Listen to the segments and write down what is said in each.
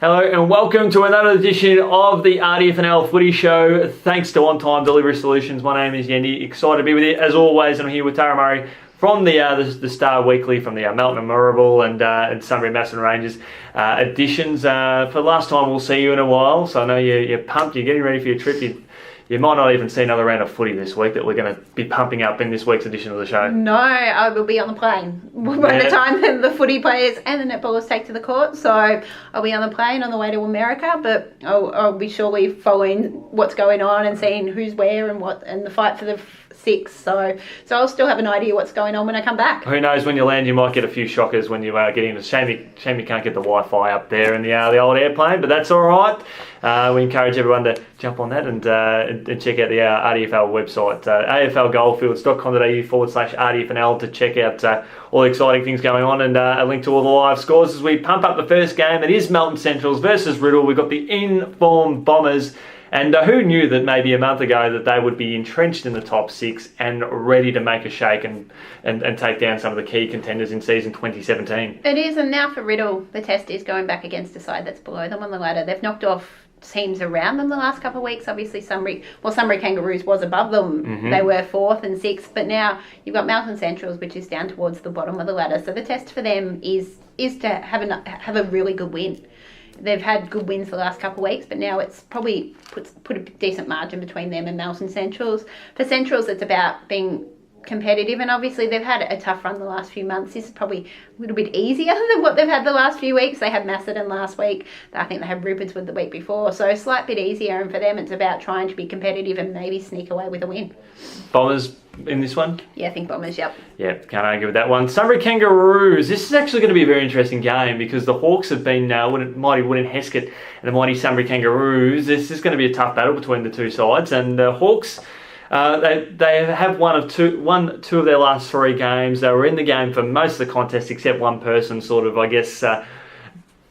Hello and welcome to another edition of the RDFNL Footy Show. Thanks to On Time Delivery Solutions. My name is Yeendy. Excited to be with you as always. I'm here with Tara Murray from the Star Weekly, from the Melton Memorable and Sunbury Mass and Rangers editions. For the last time we'll see you in a while, so I know you're pumped. You're getting ready for your trip. You might not even see another round of footy this week that we're going to be pumping up in this week's edition of the show. No, I will be on the plane by the time the footy players and the netballers take to the court. So I'll be on the plane on the way to America, but I'll be surely following what's going on and seeing who's where and the fight for the six. So I'll still have an idea what's going on when I come back. Who knows, when you land you might get a few shockers when you get in. Shame you can't get the Wi-Fi up there in the old airplane, but that's all right. We encourage everyone to jump on that and check out the RDFL website, aflgoldfields.com.au/RDFNL to check out all the exciting things going on and a link to all the live scores as we pump up the first game. It is Melton Centrals versus Riddle. We've got the in-form Bombers. And who knew that maybe a month ago that they would be entrenched in the top six and ready to make a shake and take down some of the key contenders in season 2017. It is, and now for Riddle, the test is going back against a side that's below them on the ladder. They've knocked off teams around them the last couple of weeks. Obviously, Sunbury Kangaroos was above them. Mm-hmm. They were 4th and 6th, but now you've got Melton Centrals, which is down towards the bottom of the ladder. So the test for them is to have a really good win. They've had good wins the last couple of weeks, but now it's probably put a decent margin between them and Melton Centrals. For Centrals, it's about being competitive, and obviously they've had a tough run the last few months. This is probably a little bit easier than what they've had the last few weeks. They had Macedon last week. I think they had Rupertswood the week before, so a slight bit easier, and for them it's about trying to be competitive and maybe sneak away with a win. Bombers in this one? Yeah, I think Bombers, yep. Yeah, can't argue with that one. Sunbury Kangaroos. This is actually going to be a very interesting game because the Hawks have been mighty Wood and Heskett and the mighty Sunbury Kangaroos. This is going to be a tough battle between the two sides, and the Hawks, they have won two of their last 3 games. They were in the game for most of the contest except one person sort of, I guess,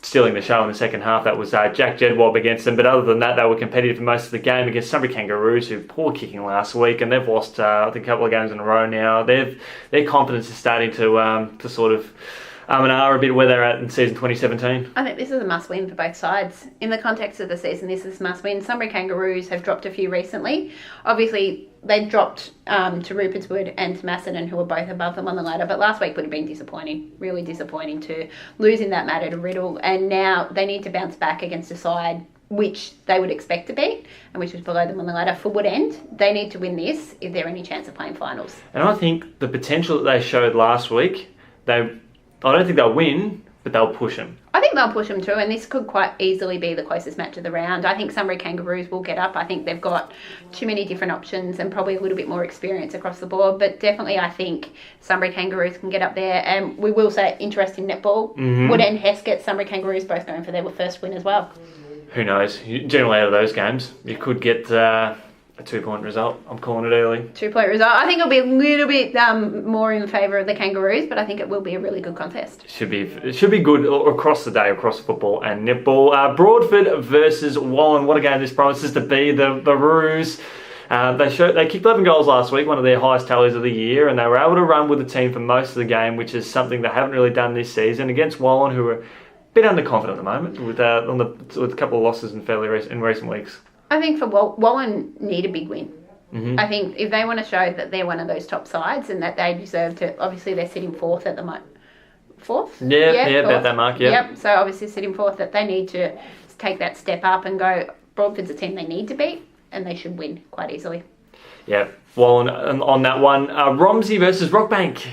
stealing the show in the second half. That was Jack Jedwab against them, but other than that they were competitive for most of the game against Sunbury Kangaroos, who poor kicking last week, and they've lost I think a couple of games in a row now. Their confidence is starting to sort of and a bit where they're at in season 2017. I think this is a must-win for both sides. In the context of the season, this is a must-win. Sunbury Kangaroos have dropped a few recently. Obviously, they dropped to Rupertswood and to Macedon, who were both above them on the ladder. But last week would have been disappointing, really disappointing to lose in that matter to Riddle. And now they need to bounce back against a side which they would expect to beat and which was below them on the ladder. For Wood End, they need to win this if they're any chance of playing finals. And I think the potential that they showed last week, I don't think they'll win, but they'll push them. I think they'll push them too, and this could quite easily be the closest match of the round. I think Sunbury Kangaroos will get up. I think they've got too many different options and probably a little bit more experience across the board, but definitely I think Sunbury Kangaroos can get up there. And we will say interesting netball. Mm-hmm. Wood End, Heskett, Sunbury Kangaroos both going for their first win as well. Who knows? Generally out of those games, you could get a 2-point result. I'm calling it early. 2-point result. I think it'll be a little bit more in favour of the Kangaroos, but I think it will be a really good contest. It should be good across the day, across football and netball. Broadford versus Wallen. What a game this promises to be. The Roos. They kicked 11 goals last week, one of their highest tallies of the year, and they were able to run with the team for most of the game, which is something they haven't really done this season against Wallen, who are a bit underconfident at the moment with a couple of losses in recent weeks. I think for Wallen need a big win. Mm-hmm. I think if they want to show that they're one of those top sides and that they deserve to, obviously they're sitting 4th at the moment. 4th? Yeah, about that mark, yeah. Yep, so obviously sitting 4th, that they need to take that step up and go, Broadford's a team they need to beat and they should win quite easily. Yeah, Wallen on that one. Romsey versus Rockbank.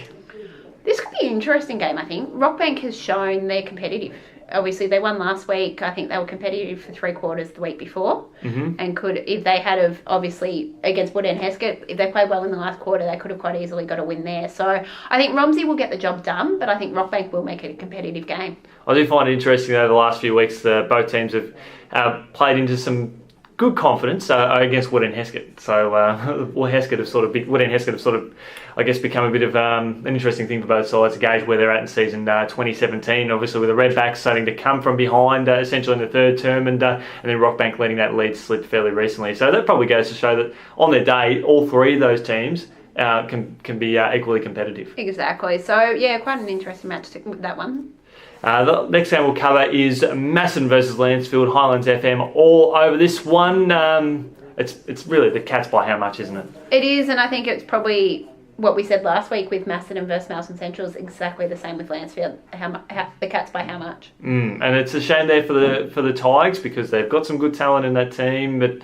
This could be an interesting game, I think. Rockbank has shown they're competitive. Obviously, they won last week. I think they were competitive for 3 quarters the week before. Mm-hmm. And could, if they had obviously, against Wood and Heskett, if they played well in the last quarter, they could have quite easily got a win there. So I think Romsey will get the job done, but I think Rockbank will make it a competitive game. I do find it interesting, though, the last few weeks, both teams have played into some good confidence against Wood and Heskett. So Wood and Heskett have sort of, I guess, become a bit of an interesting thing for both sides to gauge where they're at in season 2017. Obviously, with the Redbacks starting to come from behind, essentially in the third term, and then Rockbank letting that lead slip fairly recently. So that probably goes to show that on their day, all 3 of those teams can be equally competitive. Exactly. So yeah, quite an interesting match with that one. The next game we'll cover is Macedon versus Lancefield, Highlands FM all over this one. It's really the Cats by how much, isn't it? It is, and I think it's probably what we said last week with Macedon versus Melton Central is exactly the same with Lancefield. The Cats by how much? And it's a shame there for the Tigers because they've got some good talent in that team, but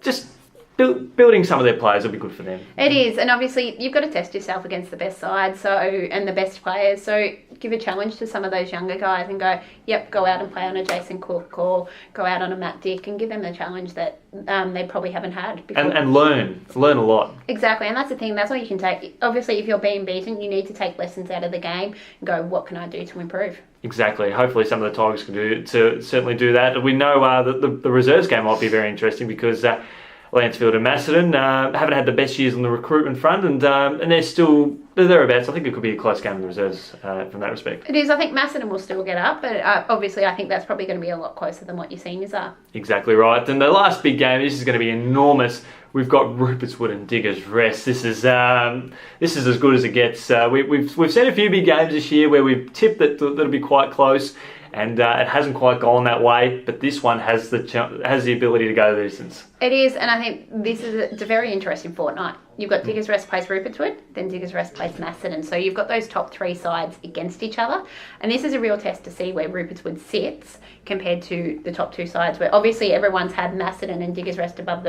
just building some of their players will be good for them. It is, and obviously you've got to test yourself against the best side, and the best players. So give a challenge to some of those younger guys and go, yep, go out and play on a Jason Cook or go out on a Matt Dick and give them the challenge that they probably haven't had before. And learn a lot. Exactly, and that's the thing. That's what you can take. Obviously, if you're being beaten, you need to take lessons out of the game and go, what can I do to improve? Exactly. Hopefully some of the Tigers can certainly do that. We know that the reserves game might be very interesting because Lancefield and Macedon haven't had the best years on the recruitment front, and they're thereabouts. I think it could be a close game in the reserves from that respect. It is. I think Macedon will still get up, but obviously I think that's probably going to be a lot closer than what your seniors are. Exactly right. And the last big game, this is going to be enormous. We've got Rupertswood and Diggers Rest. This is as good as it gets. We've seen a few big games this year where we've tipped that that'll be quite close. And it hasn't quite gone that way, but this one has the ability to go the distance. It is, and I think it's a very interesting fortnight. You've got Diggers Rest plays Rupertswood, then Diggers Rest plays Macedon. So you've got those top three sides against each other, and this is a real test to see where Rupertswood sits compared to the top two sides, where obviously everyone's had Macedon and Diggers Rest above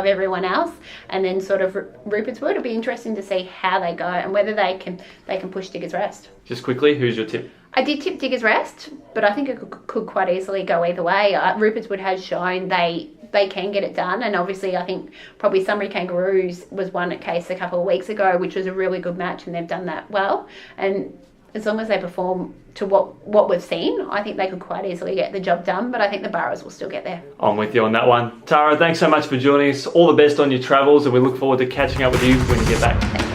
everyone else, and then sort of Rupertswood. It'll be interesting to see how they go and whether they can push Diggers Rest. Just quickly, who's your tip? I did tip Diggers Rest, but I think it could quite easily go either way. Rupertswood has shown they can get it done, and obviously I think probably Sunbury Kangaroos was one case a couple of weeks ago, which was a really good match, and they've done that well. And as long as they perform to what we've seen, I think they could quite easily get the job done, but I think the Boroughs will still get there. I'm with you on that one. Tara, thanks so much for joining us. All the best on your travels, and we look forward to catching up with you when you get back. Thanks.